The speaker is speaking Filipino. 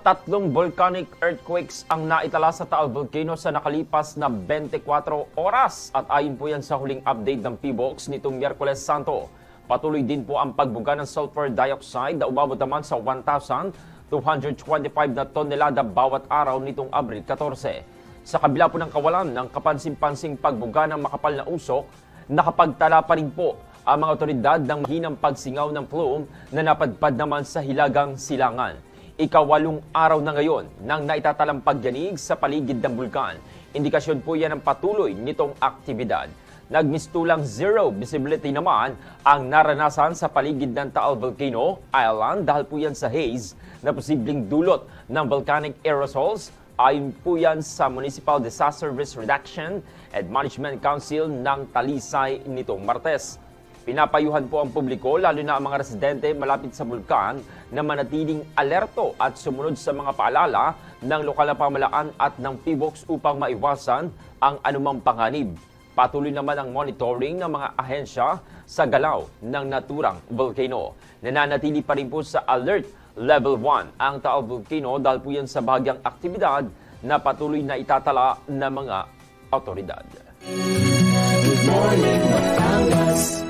Tatlong volcanic earthquakes ang naitala sa Taal Volcano sa nakalipas na 24 oras. At ayon po yan sa huling update ng PBOX nitong Miyerkules Santo. Patuloy din po ang pagbuga ng sulfur dioxide na umabot naman sa 1,225 na tonelada bawat araw nitong Abril 14. Sa kabila po ng kawalan ng kapansin-pansing pagbuga ng makapal na usok, nakapagtala pa rin po ang mga otoridad ng mahinang pagsingaw ng plume na napadpad naman sa Hilagang Silangan. Ikawalong araw na ngayon nang naitatalang pagyanig sa paligid ng bulkan. Indikasyon po yan ng patuloy nitong aktibidad. Nagmistulang zero visibility naman ang naranasan sa paligid ng Taal Volcano Island dahil po yan sa haze na posibleng dulot ng volcanic aerosols. Ayon po yan sa Municipal Disaster Risk Reduction and Management Council ng Talisay nitong Martes. Pinapayuhan po ang publiko, lalo na ang mga residente malapit sa bulkan, na manatiling alerto at sumunod sa mga paalala ng lokal na pamahalaan at ng PBOX upang maiwasan ang anumang panganib. Patuloy naman ang monitoring ng mga ahensya sa galaw ng naturang volcano. Nananatili pa rin po sa Alert Level 1 ang Taal Volcano dahil po yan sa bahagyang aktibidad na patuloy na itatala ng mga otoridad. Good morning, Batangas.